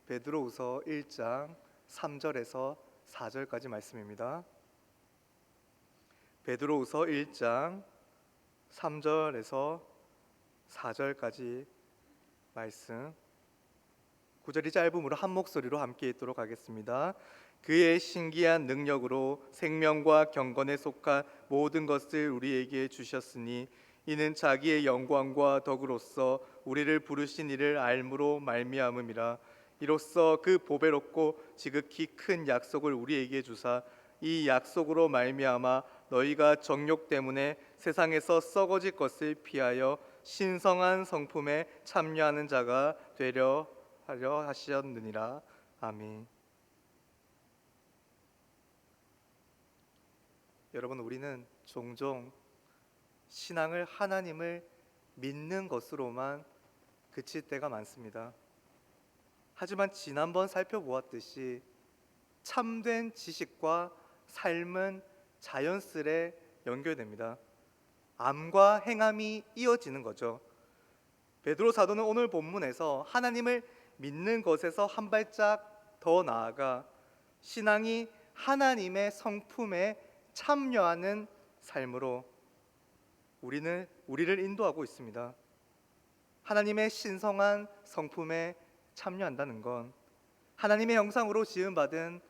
베드로후서 1장 3절에서 4절까지 말씀입니다. 베드로후서 1장 3절에서 4절까지 말씀, 구절이 짧으므로 한 목소리로 함께 읽도록 하겠습니다. 그의 신기한 능력으로 생명과 경건에 속한 모든 것을 우리에게 주셨으니 이는 자기의 영광과 덕으로서 우리를 부르신 이를 알므로 말미암음이라. 이로써 그 보배롭고 지극히 큰 약속을 우리에게 주사 이 약속으로 말미암아 너희가 정욕 때문에 세상에서 썩어질 것을 피하여 신성한 성품에 참여하는 자가 되려 하려 하셨느니라. 아멘. 여러분, 우리는 종종 신앙을 하나님을 믿는 것으로만 그칠 때가 많습니다. 하지만 지난번 살펴보았듯이 참된 지식과 삶은 자연스레 연결됩니다. 암과 행함이 이어지는 거죠. 베드로 사도는 오늘 본문에서 하나님을 믿는 것에서 한 발짝 더 나아가 신앙이 하나님의 성품에 참여하는 삶으로 우리를 인도하고 있습니다. 하나님의 신성한 성품에 참여한다는 건 하나님의 형상으로 지음받은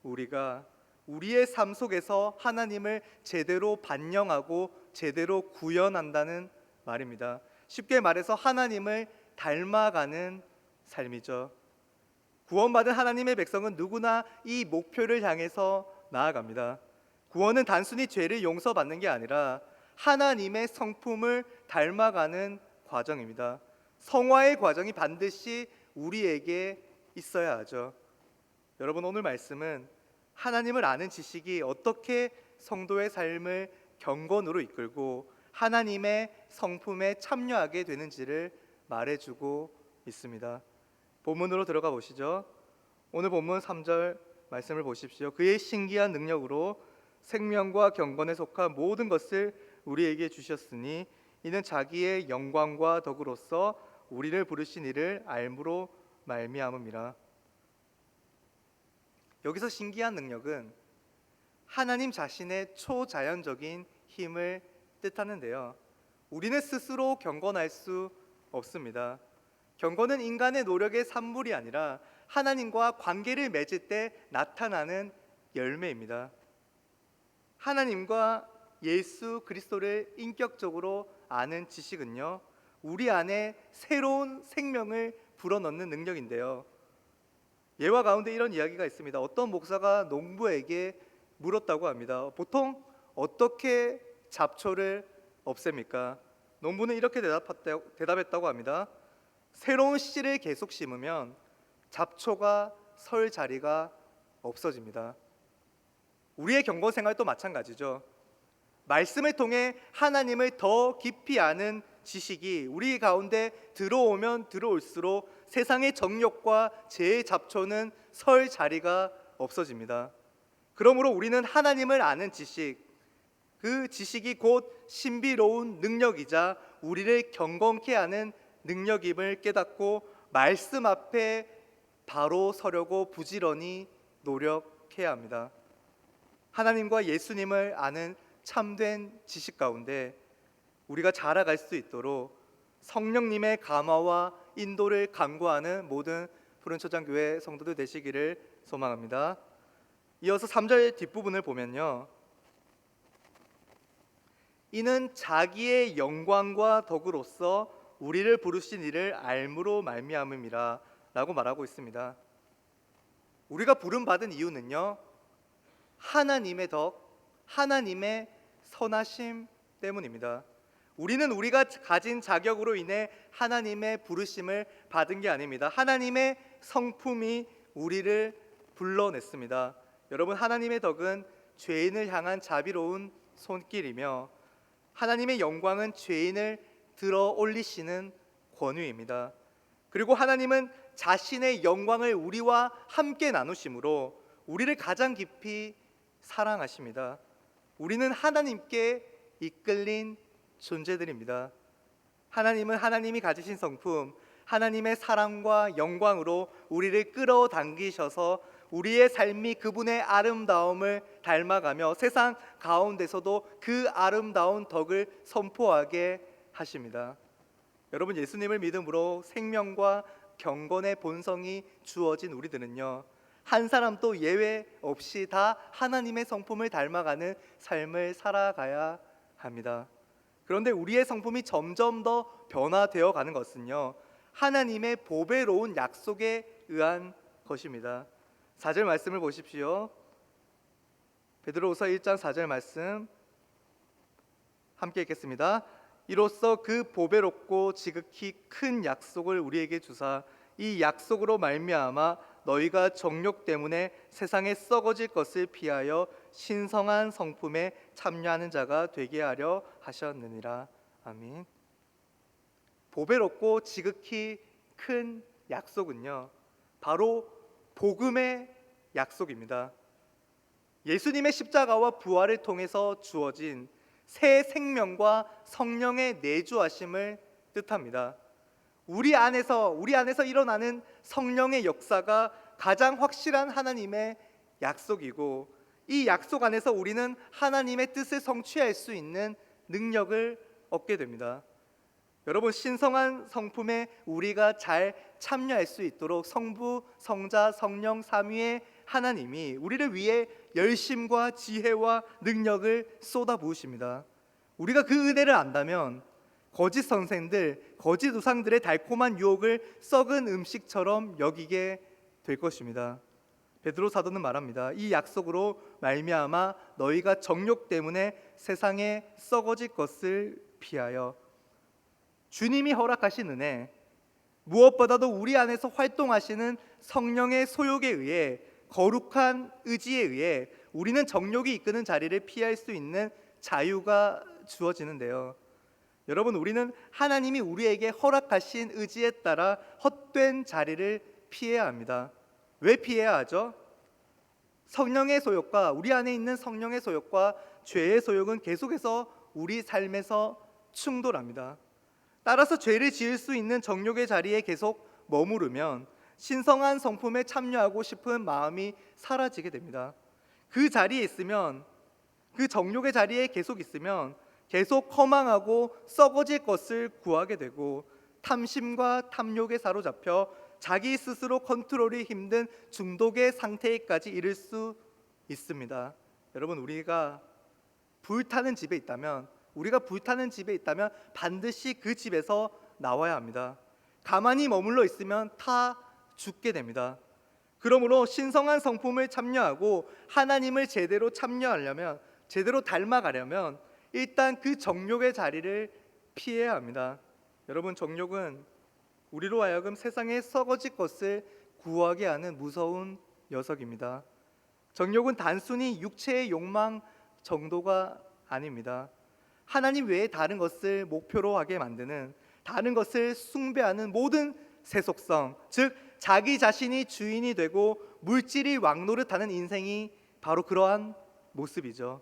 우리가 우리의 삶 속에서 하나님을 제대로 반영하고 제대로 구현한다는 말입니다. 쉽게 말해서 하나님을 닮아가는 삶이죠. 구원받은 하나님의 백성은 누구나 이 목표를 향해서 나아갑니다. 구원은 단순히 죄를 용서받는 게 아니라 하나님의 성품을 닮아가는 과정입니다. 성화의 과정이 반드시 우리에게 있어야 하죠. 여러분, 오늘 말씀은 하나님을 아는 지식이 어떻게 성도의 삶을 경건으로 이끌고 하나님의 성품에 참여하게 되는지를 말해주고 있습니다. 본문으로 들어가 보시죠. 오늘 본문 3절 말씀을 보십시오. 그의 신기한 능력으로 생명과 경건에 속한 모든 것을 우리에게 주셨으니 이는 자기의 영광과 덕으로서 우리를 부르신 이를 알므로 말미암음이라. 여기서 신기한 능력은 하나님 자신의 초자연적인 힘을 뜻하는데요, 우리는 스스로 경건할 수 없습니다. 경건은 인간의 노력의 산물이 아니라 하나님과 관계를 맺을 때 나타나는 열매입니다. 하나님과 예수 그리스도를 인격적으로 아는 지식은요, 우리 안에 새로운 생명을 불어넣는 능력인데요, 예화 가운데 이런 이야기가 있습니다. 어떤 목사가 농부에게 물었다고 합니다. 보통 어떻게 잡초를 없앱니까? 농부는 이렇게 대답했다고 합니다. 새로운 씨를 계속 심으면 잡초가 설 자리가 없어집니다. 우리의 경건 생활도 마찬가지죠. 말씀을 통해 하나님을 더 깊이 아는 지식이 우리 가운데 들어오면 들어올수록 세상의 정욕과 죄의 잡초는 설 자리가 없어집니다. 그러므로 우리는 하나님을 아는 지식, 그 지식이 곧 신비로운 능력이자 우리를 경건케 하는 능력임을 깨닫고 말씀 앞에 바로 서려고 부지런히 노력해야 합니다. 하나님과 예수님을 아는 참된 지식 가운데 우리가 자라갈 수 있도록 성령님의 감화와 인도를 간구하는 모든 푸른초장교회 성도들 되시기를 소망합니다. 이어서 3절 뒷부분을 보면요, 이는 자기의 영광과 덕으로서 우리를 부르신 이를 알므로 말미암음이라 라고 말하고 있습니다. 우리가 부름받은 이유는요, 하나님의 덕, 하나님의 선하심 때문입니다. 우리는 우리가 가진 자격으로 인해 하나님의 부르심을 받은 게 아닙니다. 하나님의 성품이 우리를 불러냈습니다. 여러분, 하나님의 덕은 죄인을 향한 자비로운 손길이며 하나님의 영광은 죄인을 들어 올리시는 권위입니다. 그리고 하나님은 자신의 영광을 우리와 함께 나누심으로 우리를 가장 깊이 사랑하십니다. 우리는 하나님께 이끌린 존재들입니다. 하나님은 하나님이 가지신 성품, 하나님의 사랑과 영광으로 우리를 끌어당기셔서 우리의 삶이 그분의 아름다움을 닮아가며 세상 가운데서도 그 아름다운 덕을 선포하게 하십니다. 여러분, 예수님을 믿음으로 생명과 경건의 본성이 주어진 우리들은요, 한 사람도 예외 없이 다 하나님의 성품을 닮아가는 삶을 살아가야 합니다. 그런데 우리의 성품이 점점 더 변화되어 가는 것은요, 하나님의 보배로운 약속에 의한 것입니다. 4절 말씀을 보십시오. 베드로후서 1장 4절 말씀 함께 읽겠습니다. 이로써 그 보배롭고 지극히 큰 약속을 우리에게 주사 이 약속으로 말미암아 너희가 정욕 때문에 세상에 썩어질 것을 피하여 신성한 성품에 참여하는 자가 되게 하려 하셨느니라. 아멘. 보배롭고 지극히 큰 약속은요, 바로 복음의 약속입니다. 예수님의 십자가와 부활을 통해서 주어진 새 생명과 성령의 내주하심을 뜻합니다. 우리 안에서 일어나는 성령의 역사가 가장 확실한 하나님의 약속이고, 이 약속 안에서 우리는 하나님의 뜻을 성취할 수 있는 능력을 얻게 됩니다. 여러분, 신성한 성품에 우리가 잘 참여할 수 있도록 성부, 성자, 성령 삼위의 하나님이 우리를 위해 열심과 지혜와 능력을 쏟아부으십니다. 우리가 그 은혜를 안다면 거짓 선생들, 거짓 우상들의 달콤한 유혹을 썩은 음식처럼 여기게 될 것입니다. 베드로 사도는 말합니다. 이 약속으로 말미암아 너희가 정욕 때문에 세상에 썩어질 것을 피하여. 주님이 허락하신 은혜, 무엇보다도 우리 안에서 활동하시는 성령의 소욕에 의해, 거룩한 의지에 의해 우리는 정욕이 이끄는 자리를 피할 수 있는 자유가 주어지는데요. 여러분, 우리는 하나님이 우리에게 허락하신 의지에 따라 헛된 자리를 피해야 합니다. 왜 피해야 하죠? 성령의 소욕과, 우리 안에 있는 성령의 소욕과 죄의 소욕은 계속해서 우리 삶에서 충돌합니다. 따라서 죄를 지을 수 있는 정욕의 자리에 계속 머무르면 신성한 성품에 참여하고 싶은 마음이 사라지게 됩니다. 그 자리에 있으면, 그 정욕의 자리에 계속 있으면 계속 허망하고 썩어질 것을 구하게 되고, 탐심과 탐욕에 사로잡혀 자기 스스로 컨트롤이 힘든 중독의 상태에까지 이를 수 있습니다. 여러분, 우리가 불타는 집에 있다면 반드시 그 집에서 나와야 합니다. 가만히 머물러 있으면 타 죽게 됩니다. 그러므로 신성한 성품을 참여하고 하나님을 제대로 닮아가려면 일단 그 정욕의 자리를 피해야 합니다. 여러분, 정욕은 우리로 하여금 세상에 썩어질 것을 구하게 하는 무서운 녀석입니다. 정욕은 단순히 육체의 욕망 정도가 아닙니다. 하나님 외에 다른 것을 목표로 하게 만드는, 다른 것을 숭배하는 모든 세속성, 즉 자기 자신이 주인이 되고 물질이 왕노릇하는 인생이 바로 그러한 모습이죠.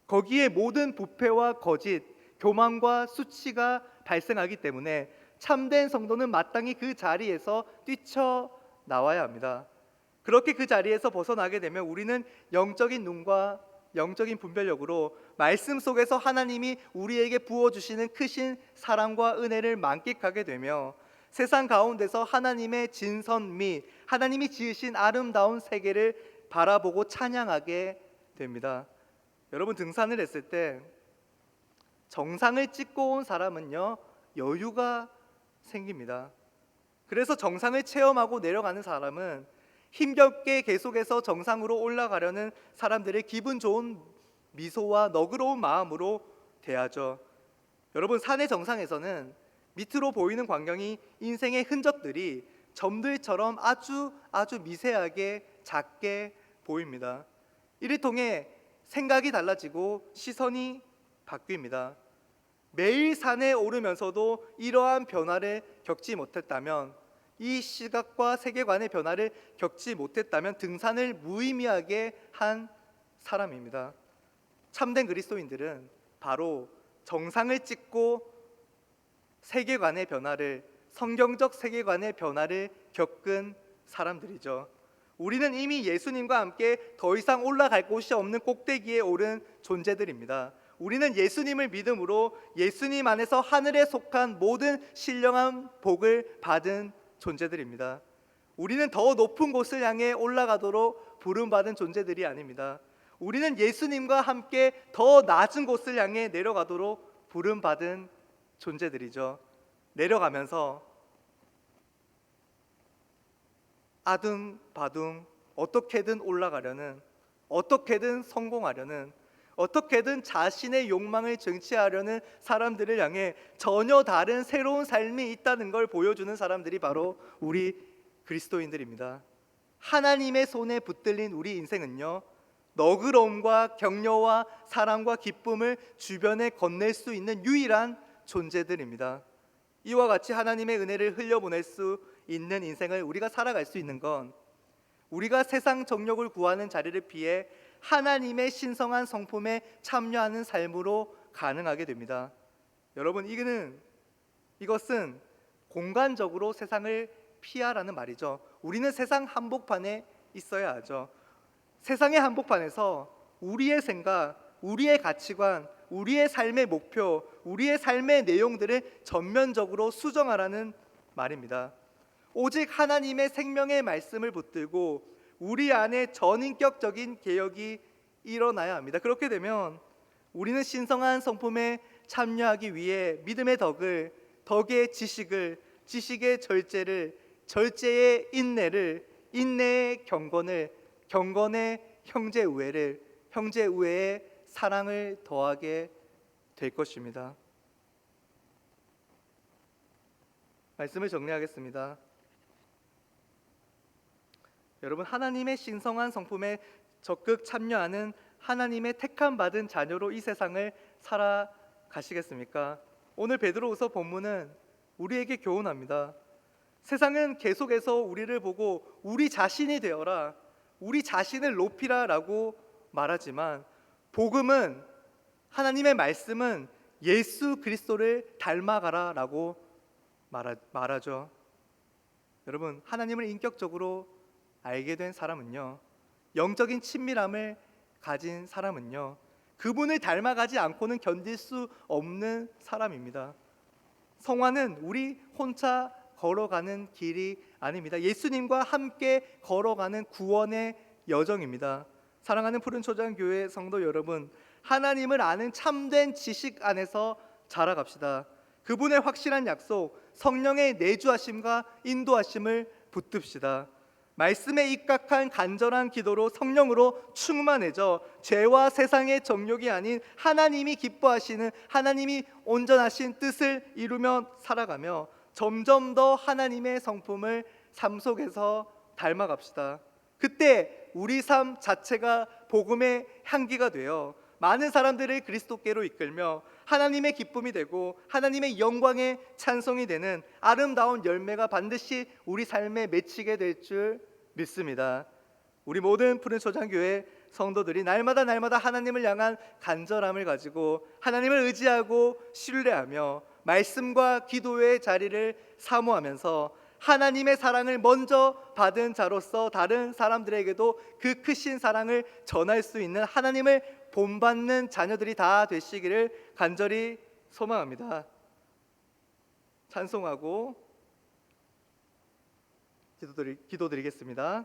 거기에 모든 부패와 거짓, 교만과 수치가 발생하기 때문에 참된 성도는 마땅히 그 자리에서 뛰쳐나와야 합니다. 그렇게 그 자리에서 벗어나게 되면 우리는 영적인 눈과 영적인 분별력으로 말씀 속에서 하나님이 우리에게 부어주시는 크신 사랑과 은혜를 만끽하게 되며 세상 가운데서 하나님의 진선 및 하나님이 지으신 아름다운 세계를 바라보고 찬양하게 됩니다. 여러분, 등산을 했을 때 정상을 찍고 온 사람은요, 여유가 생깁니다. 그래서 정상을 체험하고 내려가는 사람은 힘겹게 계속해서 정상으로 올라가려는 사람들의 기분 좋은 미소와 너그러운 마음으로 대하죠. 여러분, 산의 정상에서는 밑으로 보이는 광경이 인생의 흔적들이 점들처럼 아주 미세하게 작게 보입니다. 이를 통해 생각이 달라지고 시선이 바뀝니다. 매일 산에 오르면서도 이러한 변화를 겪지 못했다면, 이 시각과 세계관의 변화를 겪지 못했다면 등산을 무의미하게 한 사람입니다. 참된 그리스도인들은 바로 정상을 찍고 세계관의 변화를, 성경적 세계관의 변화를 겪은 사람들이죠. 우리는 이미 예수님과 함께 더 이상 올라갈 곳이 없는 꼭대기에 오른 존재들입니다. 우리는 예수님을 믿음으로 예수님 안에서 하늘에 속한 모든 신령한 복을 받은 존재들입니다. 우리는 더 높은 곳을 향해 올라가도록 부름받은 존재들이 아닙니다. 우리는 예수님과 함께 더 낮은 곳을 향해 내려가도록 부름받은 존재들이죠. 내려가면서 아둥바둥 어떻게든 올라가려는, 어떻게든 성공하려는, 어떻게든 자신의 욕망을 증취하려는 사람들을 향해 전혀 다른 새로운 삶이 있다는 걸 보여주는 사람들이 바로 우리 그리스도인들입니다. 하나님의 손에 붙들린 우리 인생은요, 너그러움과 격려와 사랑과 기쁨을 주변에 건넬 수 있는 유일한 존재들입니다. 이와 같이 하나님의 은혜를 흘려보낼 수 있는 인생을 우리가 살아갈 수 있는 건 우리가 세상 정욕을 구하는 자리를 피해 하나님의 신성한 성품에 참여하는 삶으로 가능하게 됩니다. 여러분, 이것은 공간적으로 세상을 피하라는 말이죠. 우리는 세상 한복판에 있어야 하죠. 세상의 한복판에서 우리의 생각, 우리의 가치관, 우리의 삶의 목표, 우리의 삶의 내용들을 전면적으로 수정하라는 말입니다. 오직 하나님의 생명의 말씀을 붙들고 우리 안에 전인격적인 개혁이 일어나야 합니다. 그렇게 되면 우리는 신성한 성품에 참여하기 위해 믿음의 덕을, 덕의 지식을, 지식의 절제를, 절제의 인내를, 인내의 경건을, 경건의 형제우애를, 형제우애의 사랑을 더하게 될 것입니다. 말씀을 정리하겠습니다. 여러분, 하나님의 신성한 성품에 적극 참여하는 하나님의 택함 받은 자녀로 이 세상을 살아가시겠습니까? 오늘 베드로후서 본문은 우리에게 교훈합니다. 세상은 계속해서 우리를 보고 우리 자신이 되어라, 우리 자신을 높이라 라고 말하지만 복음은, 하나님의 말씀은 예수 그리스도를 닮아가라 라고 말하죠. 여러분, 하나님을 인격적으로 알게 된 사람은요, 영적인 친밀함을 가진 사람은요, 그분을 닮아가지 않고는 견딜 수 없는 사람입니다. 성화는 우리 혼자 걸어가는 길이 아닙니다. 예수님과 함께 걸어가는 구원의 여정입니다. 사랑하는 푸른초장교회 성도 여러분, 하나님을 아는 참된 지식 안에서 자라갑시다. 그분의 확실한 약속, 성령의 내주하심과 인도하심을 붙듭시다. 말씀에 입각한 간절한 기도로 성령으로 충만해져 죄와 세상의 정욕이 아닌 하나님이 기뻐하시는, 하나님이 온전하신 뜻을 이루며 살아가며 점점 더 하나님의 성품을 삶 속에서 닮아갑시다. 그때 우리 삶 자체가 복음의 향기가 되어 많은 사람들을 그리스도께로 이끌며 하나님의 기쁨이 되고 하나님의 영광의 찬송이 되는 아름다운 열매가 반드시 우리 삶에 맺히게 될 줄 믿습니다. 우리 모든 푸른초장교회 성도들이 날마다 하나님을 향한 간절함을 가지고 하나님을 의지하고 신뢰하며 말씀과 기도의 자리를 사모하면서 하나님의 사랑을 먼저 받은 자로서 다른 사람들에게도 그 크신 사랑을 전할 수 있는 하나님을 본받는 자녀들이 다 되시기를 간절히 소망합니다. 찬송하고 기도드리겠습니다.